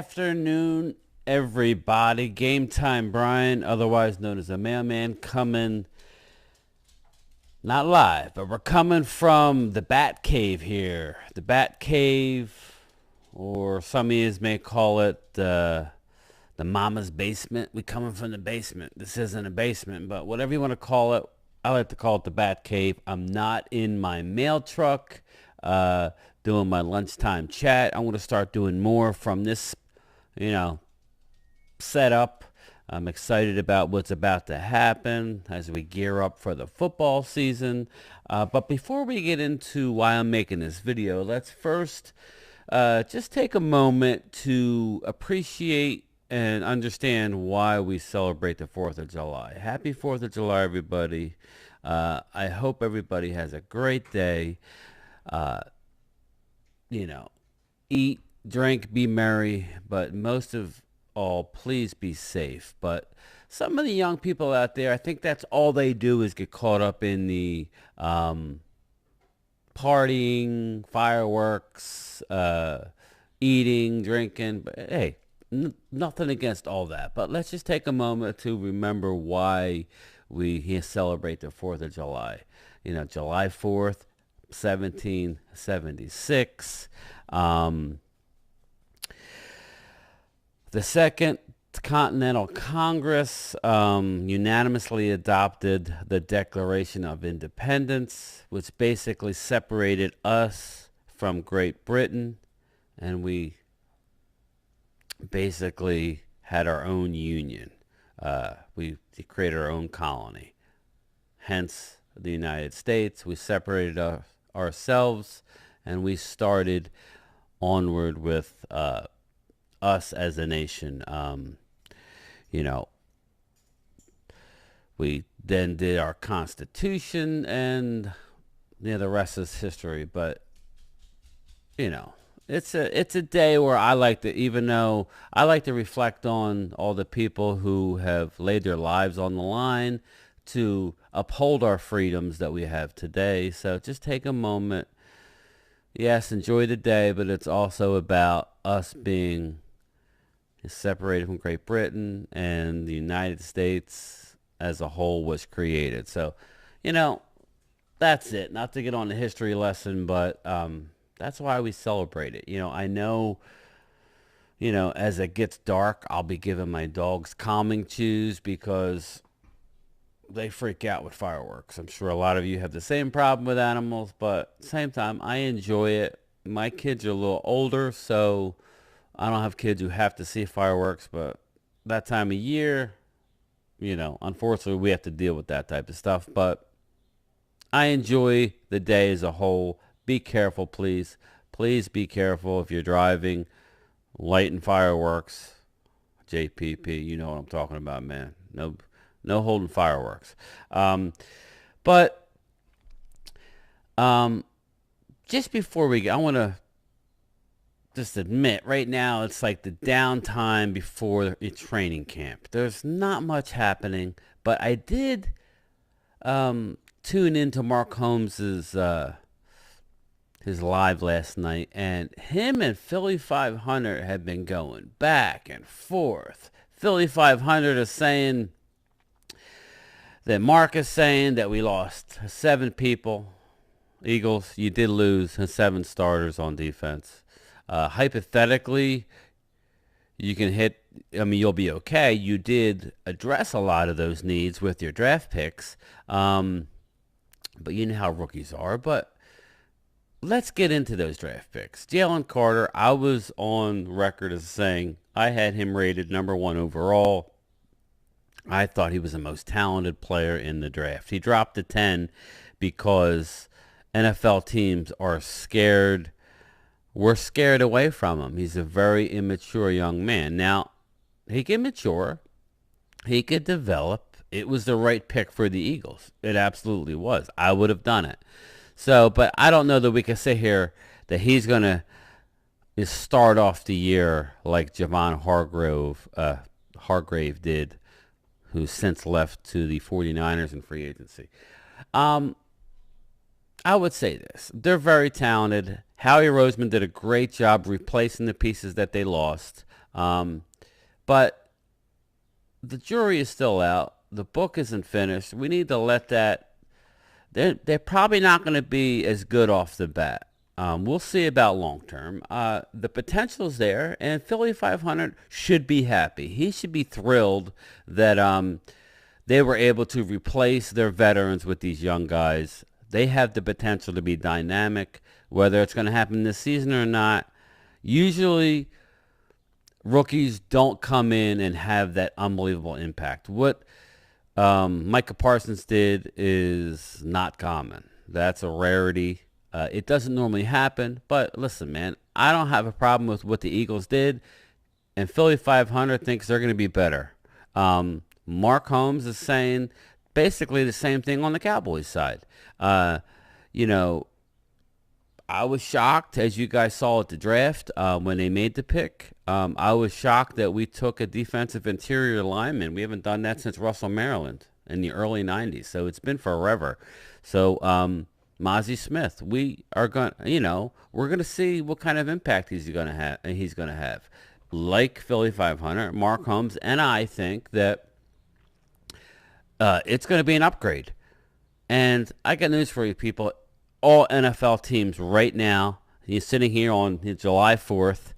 afternoon, everybody. Game Time Brian, otherwise known as the Mailman, coming not live, but we're coming from the Bat Cave here. The Bat Cave, or some of you may call it the Mama's Basement. We coming from the basement. This isn't a basement, but whatever you want to call it, I like to call it the Bat Cave. I'm not in my mail truck doing my lunchtime chat. I'm going to start doing more from this, setup. I'm excited about what's about to happen as we gear up for the football season. But before we get into why I'm making this video, let's first just take a moment to appreciate and understand why we celebrate the 4th of July. Happy 4th of July, everybody. I hope everybody has a great day. Eat, drink, be merry, but most of all, please be safe. But some of the young people out there, I think that's all they do is get caught up in the partying, fireworks, eating, drinking. But hey, nothing against all that. But let's just take a moment to remember why we celebrate the 4th of July. July 4th, 1776. The Second Continental Congress unanimously adopted the Declaration of Independence, which basically separated us from Great Britain, and we basically had our own union. We created our own colony. Hence, the United States. We separated ourselves, and we started onward with us as a nation. We then did our Constitution, and the rest is history. But it's a day where I like to, even though I like to reflect on all the people who have laid their lives on the line to uphold our freedoms that we have today. So just take a moment. Yes, enjoy the day, but it's also about us being separated from Great Britain, and the United States as a whole was created. So, that's it. Not to get on the history lesson, but that's why we celebrate it. I know, as it gets dark, I'll be giving my dogs calming chews because they freak out with fireworks. I'm sure a lot of you have the same problem with animals, but at the same time, I enjoy it. My kids are a little older, so I don't have kids who have to see fireworks, but that time of year, unfortunately, we have to deal with that type of stuff. But I enjoy the day as a whole. Be careful, please. Please be careful if you're driving, lighting fireworks. JPP, you know what I'm talking about, man. No holding fireworks. But just before we go, I want to just admit, right now it's like the downtime before training camp. There's not much happening, but I did tune into Mark Holmes's his live last night, and him and Philly500 have been going back and forth. Philly500 is saying that Mark is saying that we lost 7 people. Eagles, you did lose 7 starters on defense. Hypothetically, you can you'll be okay. You did address a lot of those needs with your draft picks. But you know how rookies are. But let's get into those draft picks. Jalen Carter, I was on record as saying I had him rated number 1 overall. I thought he was the most talented player in the draft. He dropped to 10 because NFL teams are scared. We're scared away from him. He's a very immature young man. Now, he can mature. He could develop. It was the right pick for the Eagles. It absolutely was. I would have done it. So, but I don't know that we can sit here that he's going to start off the year like Javon Hargrave did, who's since left to the 49ers in free agency. I would say this. They're very talented. Howie Roseman did a great job replacing the pieces that they lost. But the jury is still out. The book isn't finished. We need to let that. They're probably not going to be as good off the bat. We'll see about long term. The potential's there, and Philly 500 should be happy. He should be thrilled that they were able to replace their veterans with these young guys. They have the potential to be dynamic. Whether it's going to happen this season or not, usually rookies don't come in and have that unbelievable impact. What Micah Parsons did is not common. That's a rarity. It doesn't normally happen, but listen, man, I don't have a problem with what the Eagles did, and Philly 500 thinks they're going to be better. Mark Holmes is saying basically the same thing on the Cowboys side. You know, I was shocked, as you guys saw at the draft, when they made the pick. I was shocked that we took a defensive interior lineman. We haven't done that since Russell Maryland in the early 90s, so it's been forever. So, Mozzie Smith, we are going, we're going to see what kind of impact he's going to have. Like Philly 500, Mark Holmes, and I think that it's going to be an upgrade. And I got news for you, people. All NFL teams right now, he's sitting here on July 4th,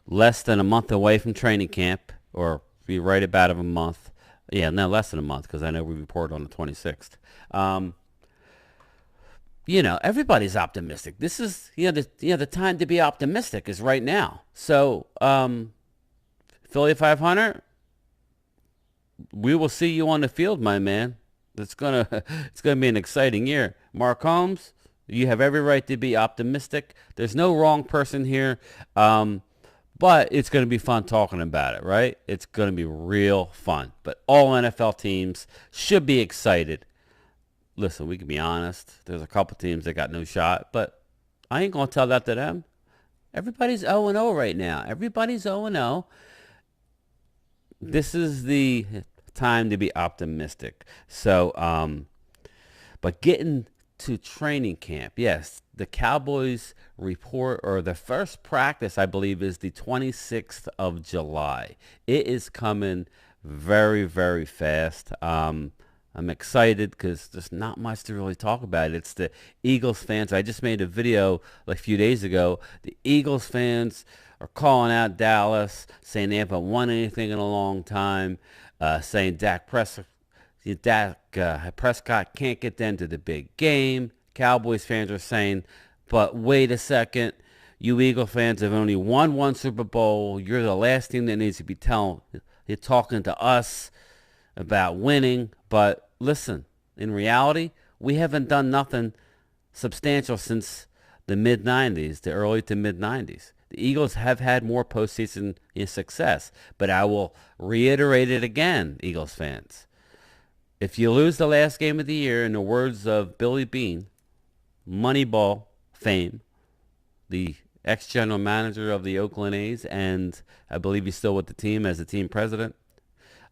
less than a month away from training camp, or be right about a month. Yeah, no, less than a month, because I know we report on the 26th. Everybody's optimistic. This is, the time to be optimistic is right now. So, Philly 500, we will see you on the field, my man. It's gonna be an exciting year. Mark Holmes, you have every right to be optimistic. There's no wrong person here, but it's gonna be fun talking about it, right? It's gonna be real fun. But all NFL teams should be excited. Listen, we can be honest. There's a couple teams that got no shot, but I ain't gonna tell that to them. Everybody's 0-0 right now. Everybody's 0-0. This is the time to be optimistic. So, but getting to training camp, yes, the Cowboys report, or the first practice, I believe, is the 26th of July. It is coming very, very fast. I'm excited because there's not much to really talk about. It's the Eagles fans. I just made a video like a few days ago. The Eagles fans are calling out Dallas, saying they haven't won anything in a long time, saying Dak Prescott can't get them to the big game. Cowboys fans are saying, but wait a second, you Eagle fans have only won one Super Bowl. You're the last team that needs to be you're talking to us about winning. But listen, in reality, we haven't done nothing substantial since the mid-90s, the early to mid-90s. The Eagles have had more postseason success, but I will reiterate it again, Eagles fans. If you lose the last game of the year, in the words of Billy Beane, Moneyball fame, the ex-general manager of the Oakland A's, and I believe he's still with the team as the team president.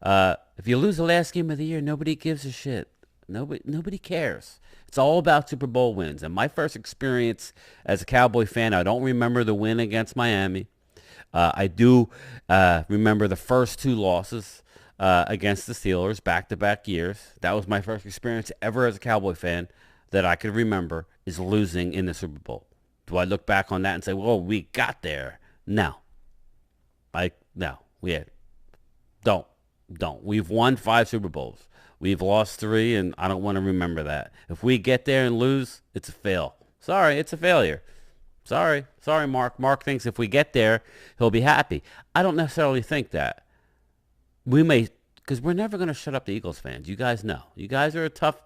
If you lose the last game of the year, nobody gives a shit. Nobody cares. It's all about Super Bowl wins. And my first experience as a Cowboy fan, I don't remember the win against Miami. I do remember the first two losses against the Steelers, back-to-back years. That was my first experience ever as a Cowboy fan that I could remember, is losing in the Super Bowl. Do I look back on that and say, well, we got there? No. Don't. We've won 5 Super Bowls. We've lost 3, and I don't want to remember that. If we get there and lose, it's a fail. Sorry, it's a failure. Sorry, Mark. Mark thinks if we get there, he'll be happy. I don't necessarily think that. We may, because we're never going to shut up the Eagles fans. You guys know. You guys are a tough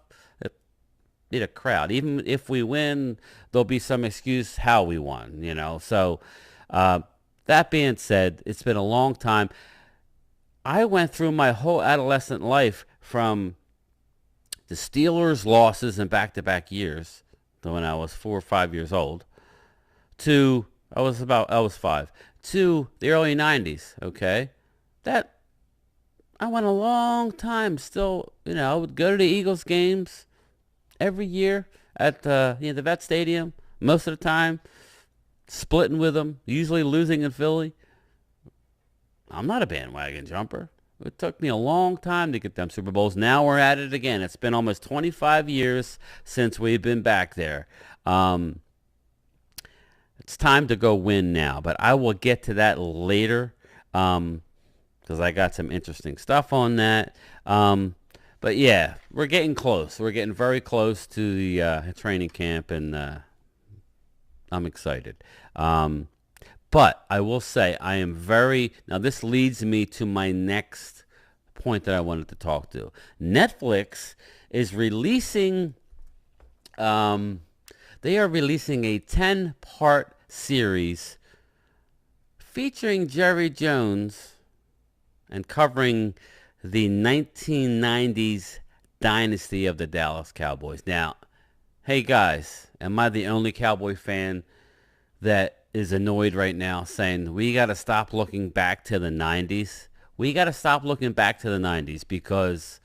crowd. Even if we win, there'll be some excuse how we won, So that being said, it's been a long time. I went through my whole adolescent life from the Steelers' losses in back-to-back years, when I was 4 or 5 years old, to I was 5, to the early 90s. Okay, that I went a long time. Still, I would go to the Eagles games every year at the Vet Stadium. Most of the time, splitting with them, usually losing in Philly. I'm not a bandwagon jumper. It took me a long time to get them Super Bowls. Now we're at it again. It's been almost 25 years since we've been back there. Um, it's time to go win now, but I will get to that later because I got some interesting stuff on that. But yeah, we're getting close. We're getting very close to the training camp, and I'm excited. But I will say I am very now. This leads me to my next point that I wanted to talk to. Netflix is releasing. They are releasing a 10-part series featuring Jerry Jones and covering the 1990s dynasty of the Dallas Cowboys. Now, hey guys, am I the only Cowboy fan that is annoyed right now saying we got to stop looking back to the 90s? We got to stop looking back to the 90s because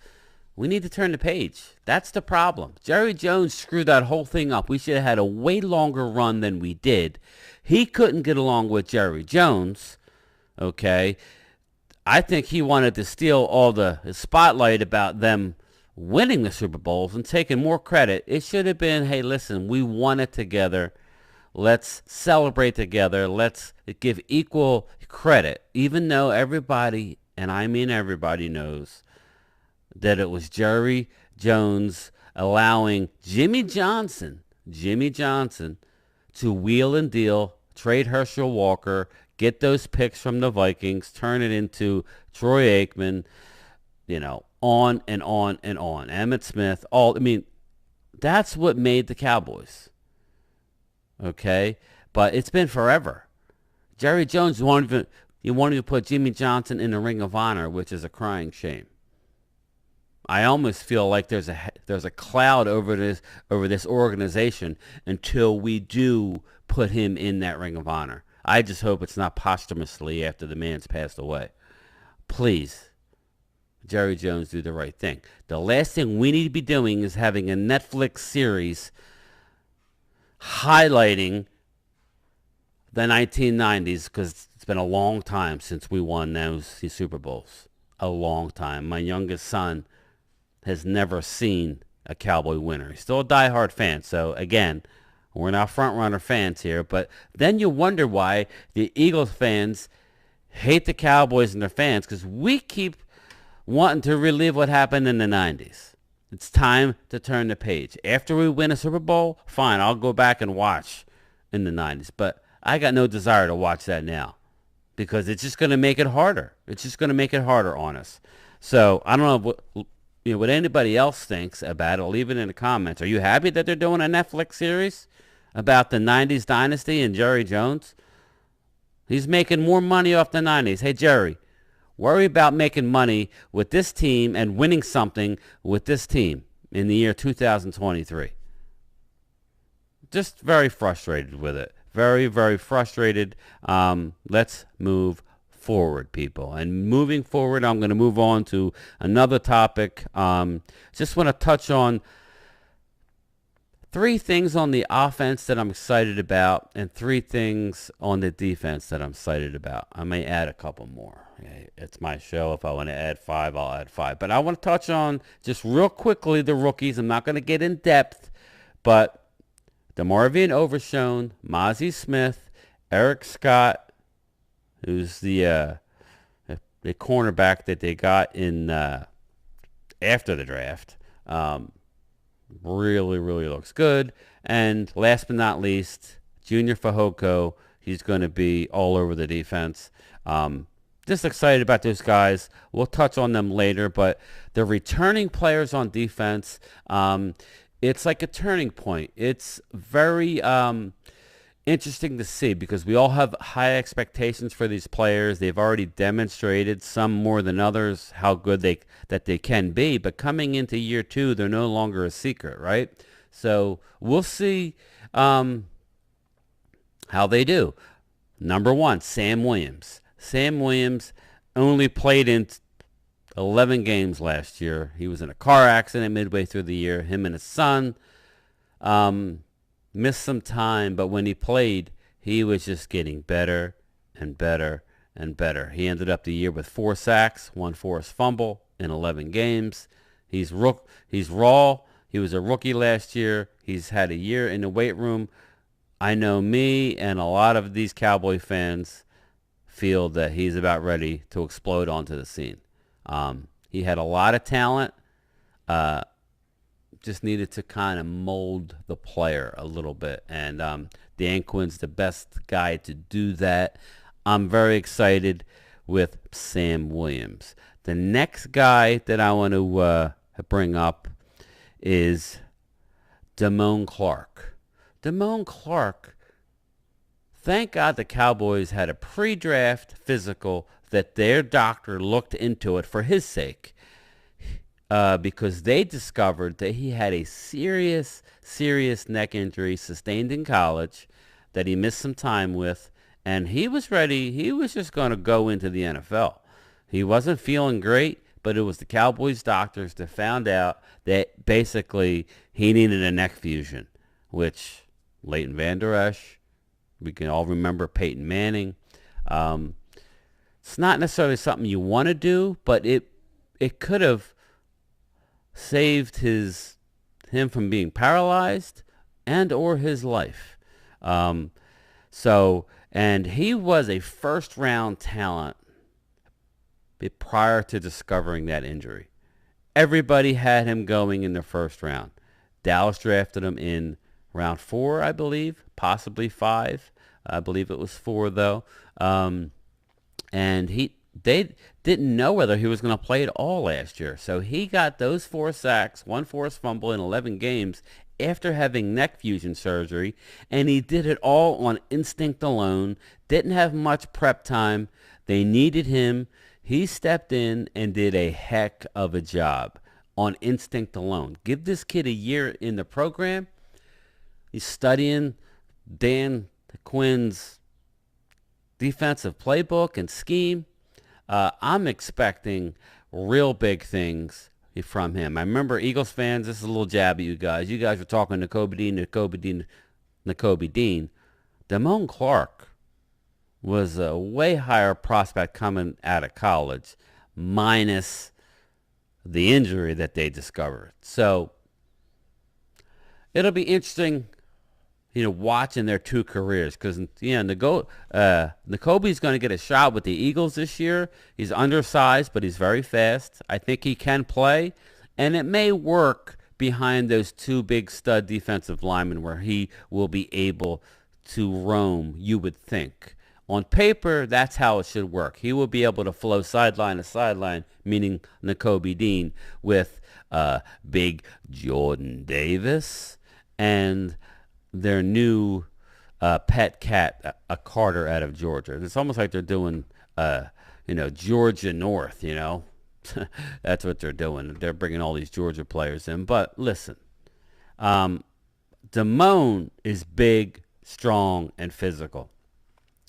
we need to turn the page. That's the problem. Jerry Jones screwed that whole thing up. We should have had a way longer run than we did. He couldn't get along with Jerry Jones, okay? I think he wanted to steal all the spotlight about them winning the Super Bowls and taking more credit. It should have been, hey, listen, we won it together. Let's celebrate together. Let's give equal credit, even though everybody, and I mean everybody, knows that it was Jerry Jones allowing Jimmy Johnson to wheel and deal, trade Herschel Walker, get those picks from the Vikings, turn it into Troy Aikman, on and on and on. Emmitt Smith, that's what made the Cowboys. Okay? But it's been forever. Jerry Jones wanted to put Jimmy Johnson in the Ring of Honor, which is a crying shame. I almost feel like there's a cloud over this organization until we do put him in that Ring of Honor. I just hope it's not posthumously after the man's passed away. Please, Jerry Jones, do the right thing. The last thing we need to be doing is having a Netflix series highlighting the 1990s because it's been a long time since we won those Super Bowls. A long time. My youngest son has never seen a Cowboy winner. He's still a diehard fan. So, again, we're not front-runner fans here. But then you wonder why the Eagles fans hate the Cowboys and their fans because we keep wanting to relive what happened in the 90s. It's time to turn the page. After we win a Super Bowl, fine, I'll go back and watch in the 90s. But I got no desire to watch that now because it's just going to make it harder. It's just going to make it harder on us. So I don't know what anybody else thinks about it. Leave it in the comments. Are you happy that they're doing a Netflix series about the 90s dynasty and Jerry Jones? He's making more money off the 90s. Hey, Jerry, worry about making money with this team and winning something with this team in the year 2023. Just very frustrated with it. Very, very frustrated. Let's move forward, people. And moving forward, I'm going to move on to another topic. Just want to touch on 3 things on the offense that I'm excited about and 3 things on the defense that I'm excited about. I may add a couple more. It's my show. If I want to add 5, I'll add 5. But I want to touch on just real quickly the rookies. I'm not going to get in depth, but DeMarvion Overshown, Mozzie Smith, Eric Scott, who's the cornerback that they got in after the draft. Really, really looks good. And last but not least, Junior Fehoko. He's going to be all over the defense. Just excited about those guys. We'll touch on them later, but the returning players on defense, it's like a turning point. It's very interesting to see because we all have high expectations for these players. They've already demonstrated, some more than others, how good that they can be. But coming into year 2, they're no longer a secret, right? So we'll see how they do. Number 1, Sam Williams. Sam Williams only played in 11 games last year. He was in a car accident midway through the year. Him and his son missed some time, but when he played, he was just getting better and better and better. He ended up the year with 4 sacks, 1 forced fumble in 11 games. He's raw. He was a rookie last year. He's had a year in the weight room. I know me and a lot of these Cowboy fans feel that he's about ready to explode onto the scene. He had a lot of talent. Just needed to kind of mold the player a little bit. And Dan Quinn's the best guy to do that. I'm very excited with Sam Williams. The next guy that I want to bring up is Damon Clark. Damon Clark, thank God the Cowboys had a pre-draft physical that their doctor looked into it for his sake. Because they discovered that he had a serious neck injury sustained in college that he missed some time with, and he was ready. He was just going to go into the NFL. He wasn't feeling great, but it was the Cowboys doctors that found out that basically he needed a neck fusion, which Leighton Vander Esch, we can all remember Peyton Manning. It's not necessarily something you want to do, but it could have saved him from being paralyzed and or his life. And he was a first round talent prior to discovering that injury. Everybody had him going in the first round. Dallas drafted him in round 4, I believe, possibly 5. I believe it was 4 though. And they didn't know whether he was going to play at all last year. So he got those 4 sacks, 1 forced fumble in 11 games after having neck fusion surgery, and he did it all on instinct alone, didn't have much prep time. They needed him. He stepped in and did a heck of a job on instinct alone. Give this kid a year in the program. He's studying Dan Quinn's defensive playbook and scheme. I'm expecting real big things from him. I remember Eagles fans, this is a little jab at you guys. You guys were talking Nakobe Dean. Damon Clark was a way higher prospect coming out of college, minus the injury that they discovered. So it'll be interesting, watching their 2 careers, because Nakobe's going to get a shot with the Eagles this year. He's undersized, but he's very fast. I think he can play, and it may work behind those 2 big stud defensive linemen where he will be able to roam, you would think. On paper, that's how it should work. He will be able to flow sideline to sideline, meaning Nakobe Dean, with big Jordan Davis and their new pet cat, a Carter out of Georgia. It's almost like they're doing, Georgia North, That's what they're doing. They're bringing all these Georgia players in. But listen, Damon is big, strong, and physical,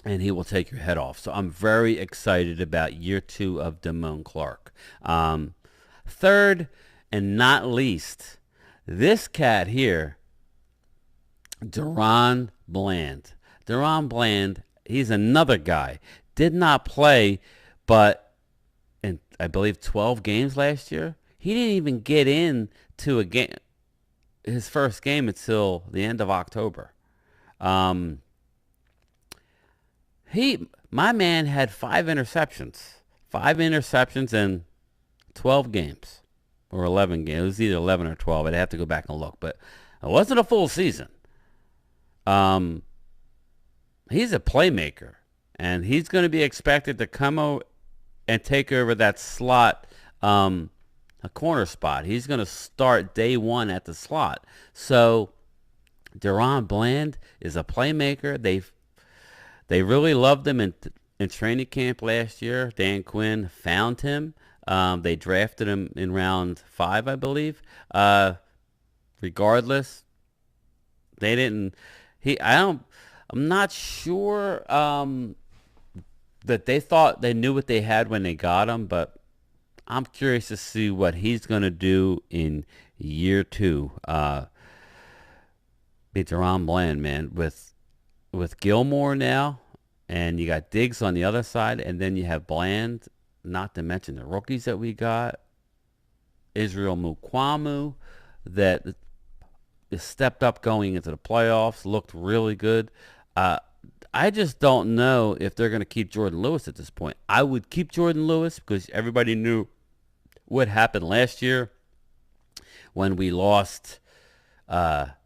and he will take your head off. So I'm very excited about year 2 of Damon Clark. Third and not least, this cat here, Duron Bland. Duron Bland, he's another guy. Did not play, but in, I believe, 12 games last year. He didn't even get into a game, his first game, until the end of October. My man had 5 interceptions. 5 interceptions in 12 games. Or 11 games. It was either 11 or 12. I'd have to go back and look. But it wasn't a full season. He's a playmaker, and he's going to be expected to come out and take over that slot, a corner spot. He's going to start day 1 at the slot. So Duron Bland is a playmaker. They really loved him in training camp last year. Dan Quinn found him. They drafted him in round 5, I believe. Regardless, they didn't. I'm not sure that they thought they knew what they had when they got him, but I'm curious to see what he's going to do in year 2. Be Duron Bland, man, with Gilmore now And you got Diggs on the other side, and then you have Bland, not to mention the rookies that we got. Israel Mukwamu, that stepped up going into the playoffs, looked really good. I just don't know if they're going to keep Jordan Lewis at this point. I would keep Jordan Lewis because everybody knew what happened last year when we lost Anthony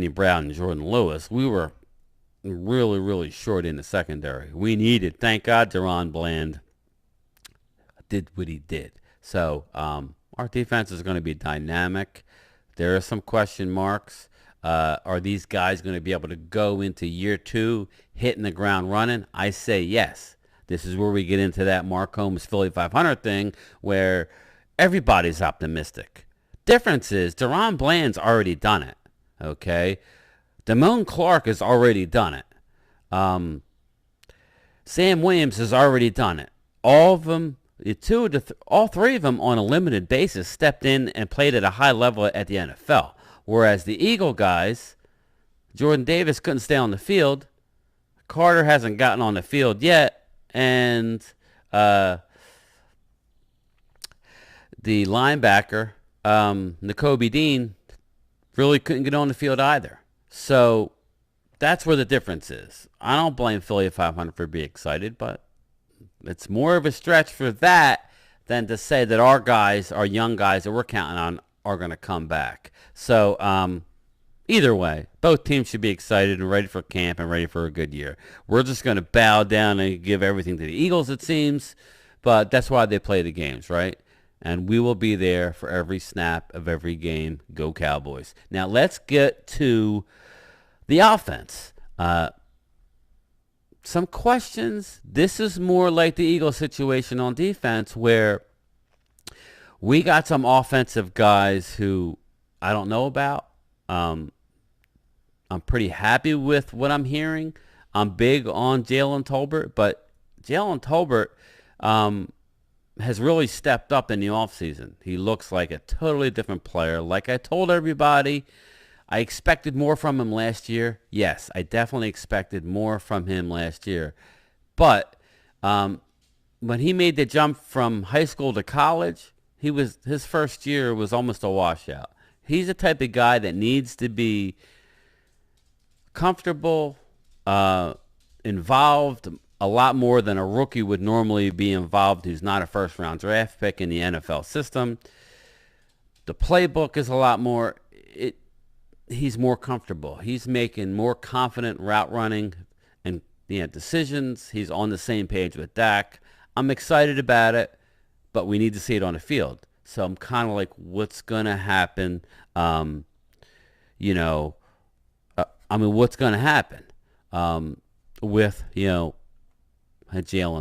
Brown and Jordan Lewis. We were really, really short in the secondary. We needed, thank God, Duron Bland did what he did. So our defense is going to be dynamic. There are some question marks. Are these guys going to be able to go into year 2 hitting the ground running? I say yes. This is where we get into that Mark Holmes Philly 500 thing where everybody's optimistic. Difference is Duron Bland's already done it. Okay? Damon Clark has already done it. Sam Williams has already done it. All of them, all three of them on a limited basis stepped in and played at a high level at the NFL. Whereas the Eagle guys, Jordan Davis couldn't stay on the field. Carter hasn't gotten on the field yet. And the linebacker, Nakobe Dean, really couldn't get on the field either. So that's where the difference is. I don't blame Philly 500 for being excited, but it's more of a stretch for that than to say that our guys, our young guys that we're counting on, are going to come back. So either way, both teams should be excited and ready for camp and ready for a good year. We're just going to bow down and give everything to the Eagles, it seems, but that's why they play the games, right? And we will be there for every snap of every game. Go Cowboys. Now let's get to the offense. Some questions. This is more like the Eagles situation on defense where we got some offensive guys who I don't know about. I'm pretty happy with what I'm hearing. I'm big on Jalen Tolbert, but Jalen Tolbert has really stepped up in the offseason. He looks like a totally different player. Like I told everybody, I expected more from him last year. Yes, I definitely expected more from him last year. But when he made the jump from high school to college, his first year was almost a washout. He's the type of guy that needs to be comfortable, involved a lot more than a rookie would normally be involved who's not a first-round draft pick in the NFL system. The playbook is a lot more. He's more comfortable. He's making more confident route running and decisions. He's on the same page with Dak. I'm excited about it, but we need to see it on the field. So I'm kind of like, what's going to happen? What's going to happen with, Jalen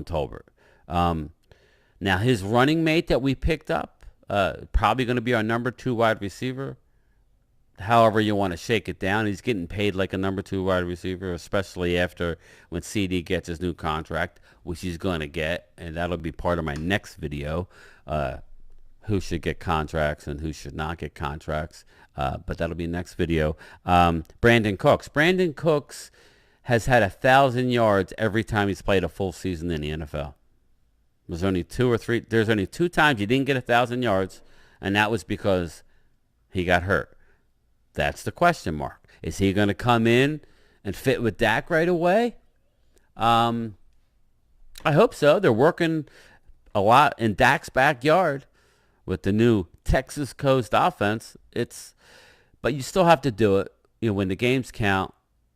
Tolbert? Now, his running mate that we picked up, probably going to be our number 2 wide receiver. However you want to shake it down, he's getting paid like a number 2 wide receiver, especially after when CD gets his new contract, which he's going to get, and that'll be part of my next video, who should get contracts and who should not get contracts, but that'll be next video. Brandon Cooks. Brandon Cooks has had 1,000 yards every time he's played a full season in the NFL. There's only 2 times he didn't get 1,000 yards, and that was because he got hurt. That's the question mark. Is he going to come in and fit with Dak right away? I hope so. They're working a lot in Dak's backyard with the new Texas Coast offense. But you still have to do it. When the games count,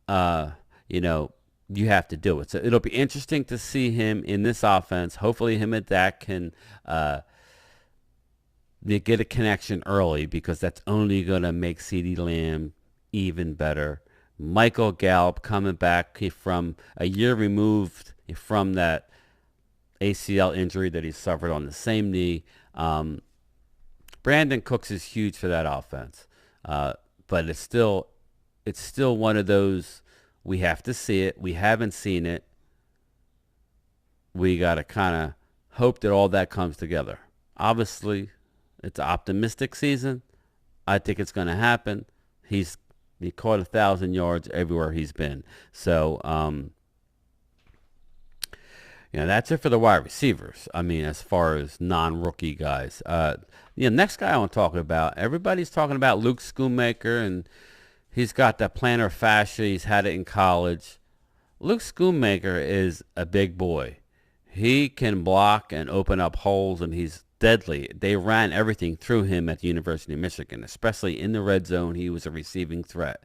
you have to do it. So it'll be interesting to see him in this offense. Hopefully him and Dak can get a connection early because that's only going to make CeeDee Lamb even better. Michael Gallup coming back from a year removed from that ACL injury that he suffered on the same knee. Brandon Cooks is huge for that offense. But it's still one of those, we have to see it. We haven't seen it. We got to kind of hope that all that comes together. Obviously, it's an optimistic season. I think it's going to happen. He caught 1,000 yards everywhere he's been. So That's it for the wide receivers. I mean, as far as non-rookie guys. Next guy I want to talk about, everybody's talking about Luke Schoonmaker, and he's got that plantar fascia. He's had it in college. Luke Schoonmaker is a big boy. He can block and open up holes, and he's deadly. They ran everything through him at the University of Michigan, especially in the red zone. He was a receiving threat.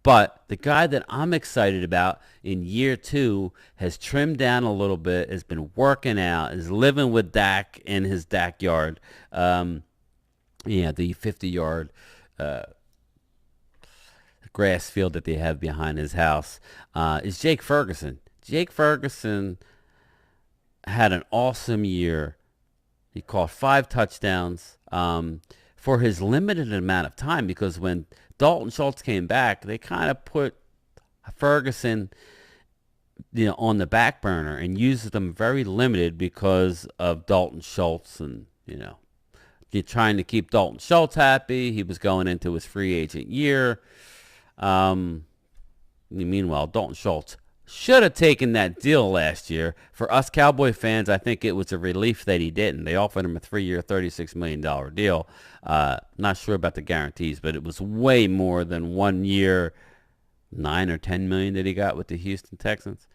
But the guy that I'm excited about in year 2 has trimmed down a little bit, has been working out, is living with Dak in his Dak yard. The 50-yard grass field that they have behind his house, is Jake Ferguson. Jake Ferguson had an awesome year. He caught 5 touchdowns for his limited amount of time, because when Dalton Schultz came back, they kind of put Ferguson on the back burner and used them very limited because of Dalton Schultz, and you're trying to keep Dalton Schultz happy. He was going into his free agent year. Meanwhile, Dalton Schultz should have taken that deal last year. For us Cowboy fans, I think it was a relief that he didn't. They offered him a 3-year, $36 million deal. Not sure about the guarantees, but it was way more than 1 year, $9 or $10 million that he got with the Houston Texans.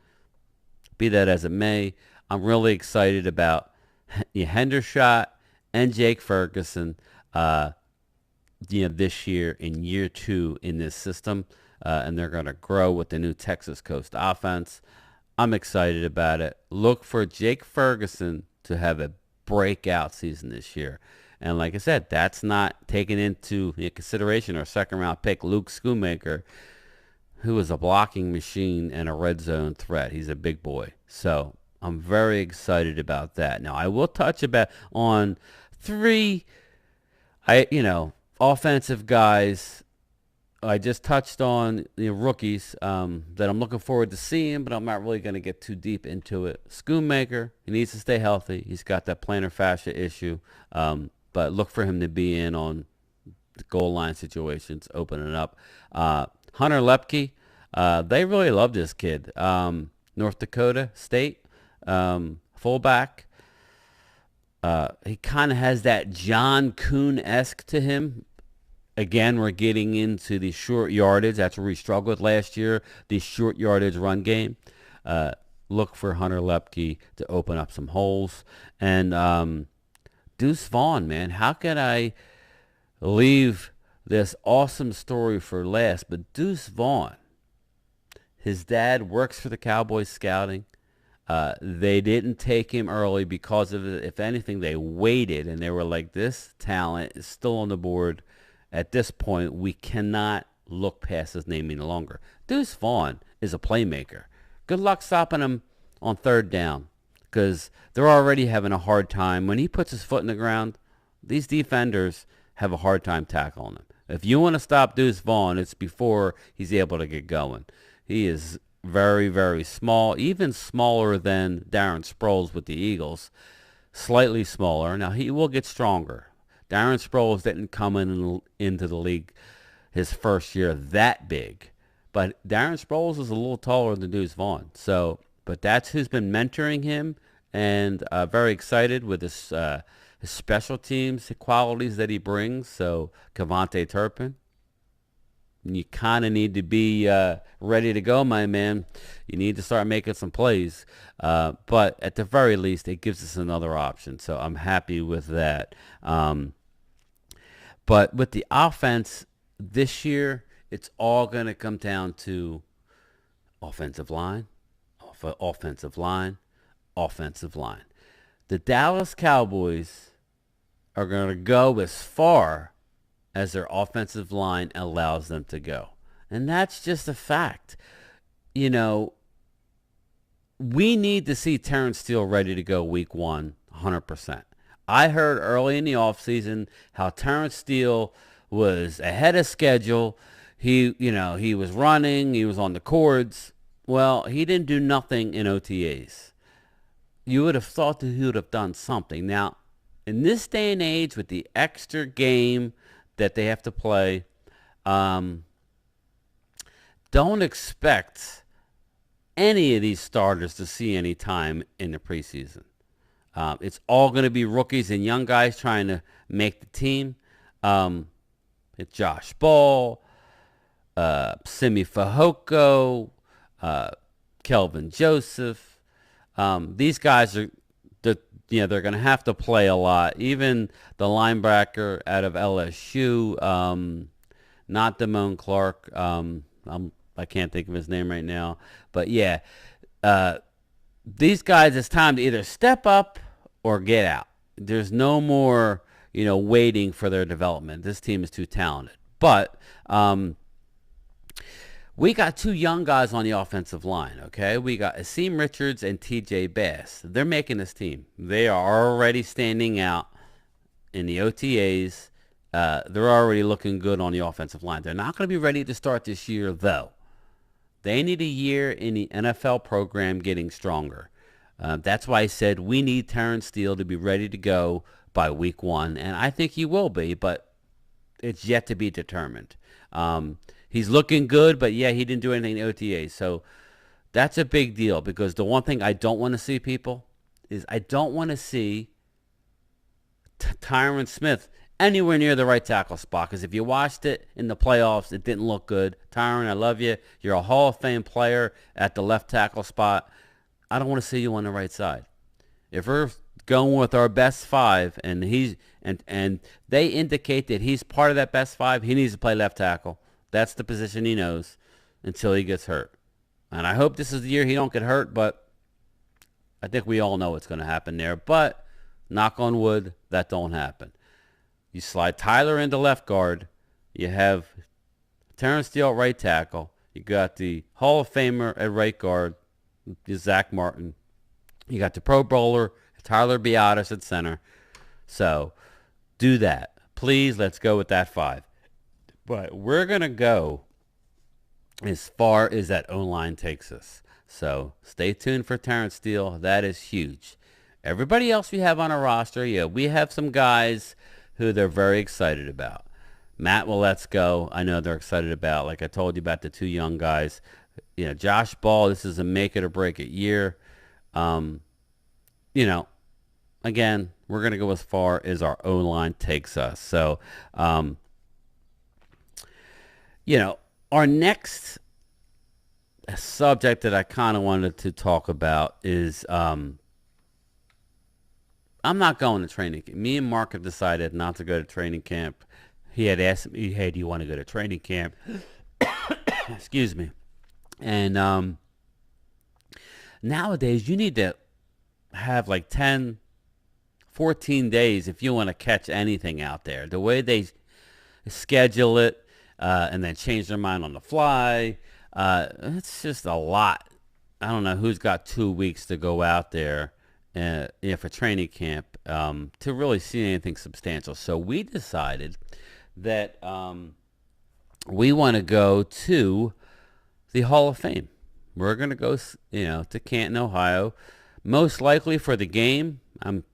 Be that as it may, I'm really excited about Hendershot and Jake Ferguson this year in year 2 in this system. And they're going to grow with the new Texas Coast offense. I'm excited about it. Look for Jake Ferguson to have a breakout season this year. And like I said, that's not taken into consideration our second-round pick, Luke Schoonmaker, who is a blocking machine and a red zone threat. He's a big boy. So I'm very excited about that. Now, I will touch on 3, offensive guys. I just touched on the rookies that I'm looking forward to seeing, but I'm not really going to get too deep into it. Schoonmaker, he needs to stay healthy. He's got that plantar fascia issue, but look for him to be in on the goal line situations, opening up. Hunter Lepke, they really love this kid. North Dakota State, fullback. He kind of has that John Kuhn-esque to him. Again, we're getting into the short yardage. That's where we struggled last year, the short yardage run game. Look for Hunter Lepke to open up some holes. And Deuce Vaughn, man, how could I leave this awesome story for last? But Deuce Vaughn, his dad works for the Cowboys scouting. They didn't take him early because of it. If anything, they waited, and they were like, this talent is still on the board. At this point, we cannot look past his name any longer. Deuce Vaughn is a playmaker. Good luck stopping him on third down, because they're already having a hard time. When he puts his foot in the ground, these defenders have a hard time tackling him. If you want to stop Deuce Vaughn, it's before he's able to get going. He is very, very small, even smaller than Darren Sproles with the Eagles, slightly smaller. Now, he will get stronger. Darren Sproles didn't come into the league his first year that big. But Darren Sproles is a little taller than Deuce Vaughn. But that's who's been mentoring him, and very excited with his special teams qualities that he brings. So Kevontae Turpin, you kind of need to be ready to go, my man. You need to start making some plays. But at the very least, it gives us another option. So I'm happy with that. But with the offense this year, it's all going to come down to offensive line, offensive line, offensive line. The Dallas Cowboys are going to go as far as their offensive line allows them to go. And that's just a fact. We need to see Terrence Steele ready to go week 1, 100%. I heard early in the offseason how Terrence Steele was ahead of schedule. He was running. He was on the cords. Well, he didn't do nothing in OTAs. You would have thought that he would have done something. Now, in this day and age with the extra game that they have to play, don't expect any of these starters to see any time in the preseason. It's all going to be rookies and young guys trying to make the team. It's Josh Ball, Simi Fehoko, Kelvin Joseph. These guys are, they're going to have to play a lot. Even the linebacker out of LSU, not Damon Clark. I can't think of his name right now. But yeah, these guys, it's time to either step up or get out. There's no more, waiting for their development. This team is too talented. But we got two young guys on the offensive line, okay? We got Asim Richards and TJ Bass. They're making this team. They are already standing out in the OTAs. They're already looking good on the offensive line. They're not going to be ready to start this year, though. They need a year in the NFL program getting stronger. That's why I said we need Terrence Steele to be ready to go by week 1, and I think he will be, but it's yet to be determined. He's looking good, but yeah, he didn't do anything in OTA. So that's a big deal, because the one thing I don't want to see, people, is I don't want to see Tyron Smith anywhere near the right tackle spot, because if you watched it in the playoffs, it didn't look good. Tyron, I love you. You're a Hall of Fame player at the left tackle spot. I don't want to see you on the right side. If we're going with our best 5, and and they indicate that he's part of that best 5, he needs to play left tackle. That's the position he knows until he gets hurt. And I hope this is the year he don't get hurt, but I think we all know what's going to happen there. But knock on wood, that don't happen. You slide Tyler into left guard. You have Terrence Steele at right tackle. You got the Hall of Famer at right guard, Zach Martin. You got the Pro Bowler, Tyler Biadasz at center. So do that. Please, let's go with that 5. But we're going to go as far as that O-line takes us. So stay tuned for Terrence Steele. That is huge. Everybody else we have on our roster, yeah, we have some guys who they're very excited about. Matt Waletzko, I know they're excited about. Like I told you about the 2 young guys. Josh Ball, this is a make it or break it year. Again, we're going to go as far as our O-line takes us. So, our next subject that I kind of wanted to talk about is I'm not going to training camp. Me and Mark have decided not to go to training camp. He had asked me, hey, do you want to go to training camp? Excuse me. And nowadays, you need to have like 10, 14 days if you want to catch anything out there. The way they schedule it, and then change their mind on the fly. It's just a lot. I don't know who's got 2 weeks to go out there for training camp to really see anything substantial. So we decided that we want to go to the Hall of Fame. We're going to go, to Canton, Ohio, most likely for the game.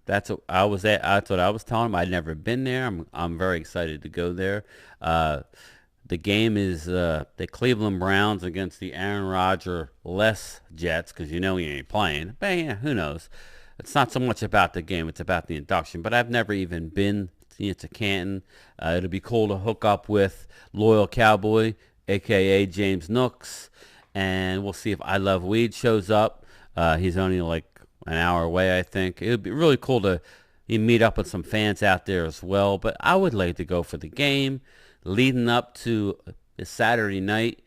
That's what I was telling him. I'd never been there. I'm very excited to go there. The game is the Cleveland Browns against the Aaron Rodgers-less Jets, because he ain't playing. But yeah, who knows? It's not so much about the game. It's about the induction. But I've never even been to Canton. It'll be cool to hook up with Loyal Cowboy, a.k.a. James Nooks. And we'll see if I Love Weed shows up. He's only like an hour away, I think. It would be really cool to meet up with some fans out there as well. But I would like to go for the game, leading up to the Saturday night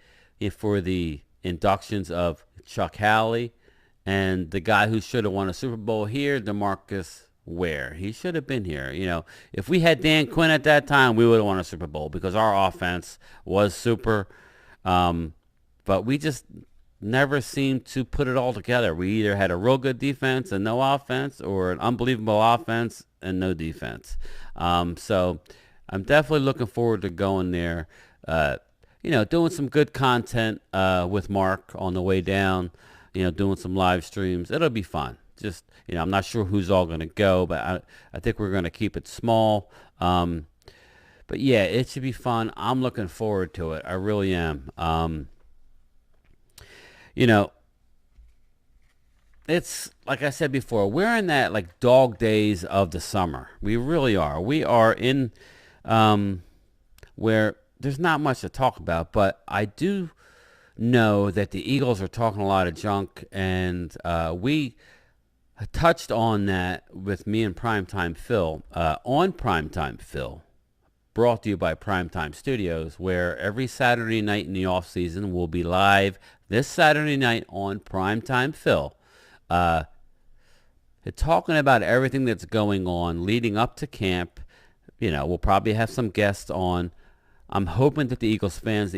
for the inductions of Chuck Howley and the guy who should have won a Super Bowl here, DeMarcus Ware. He should have been here. If we had Dan Quinn at that time, we would have won a Super Bowl because our offense was super. But we just never seemed to put it all together. We either had a real good defense and no offense, or an unbelievable offense and no defense. So I'm definitely looking forward to going there, doing some good content with Mark on the way down, doing some live streams. It'll be fun. Just, I'm not sure who's all going to go, but I think we're going to keep it small. But yeah, it should be fun. I'm looking forward to it. I really am. it's like I said before, we're in that like dog days of the summer. We really are. We are in um, where there's not much to talk about, but I do know that the Eagles are talking a lot of junk, and we touched on that with me and Primetime Phil on Primetime Phil, brought to you by Primetime Studios, where every Saturday night in the off season we'll be live this Saturday night on Primetime Phil. Uh, talking about everything that's going on leading up to camp. We'll probably have some guests on. I'm hoping that the Eagles fans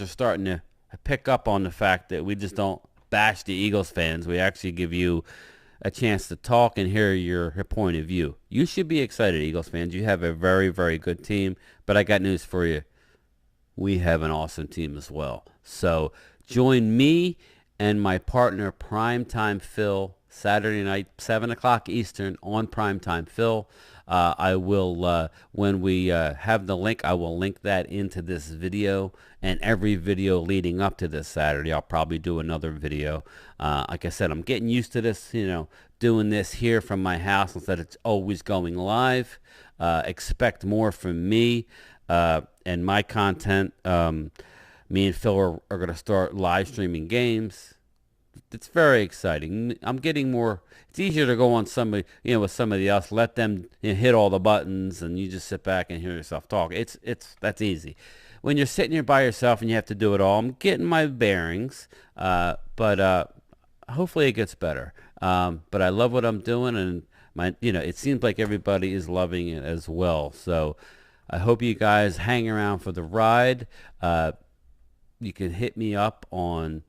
are starting to pick up on the fact that we just don't bash the Eagles fans. We actually give you a chance to talk and hear your point of view. You should be excited, Eagles fans. You have a very, very good team, but I got news for you. We have an awesome team as well. So join me and my partner, Primetime Phil, Saturday night, 7 o'clock Eastern on Primetime Phil. I will, when we have the link, I will link that into this video and every video leading up to this Saturday. I'll probably do another video. Like I said, I'm getting used to this, doing this here from my house instead of always going live. Expect more from me and my content. Me and Phil are going to start live streaming games. It's very exciting. I'm getting more. It's easier to go on somebody, with somebody else. Let them hit all the buttons, and you just sit back and hear yourself talk. That's easy. When you're sitting here by yourself and you have to do it all, I'm getting my bearings, but hopefully it gets better. But I love what I'm doing, and it seems like everybody is loving it as well. So I hope you guys hang around for the ride. You can hit me up on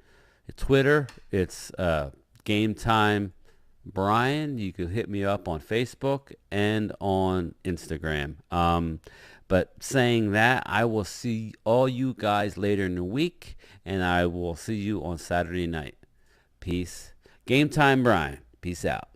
Twitter. It's Game Time Brian. You can hit me up on Facebook and on Instagram. But saying that, I will see all you guys later in the week, and I will see you on Saturday night. Peace. Game Time Brian. Peace out.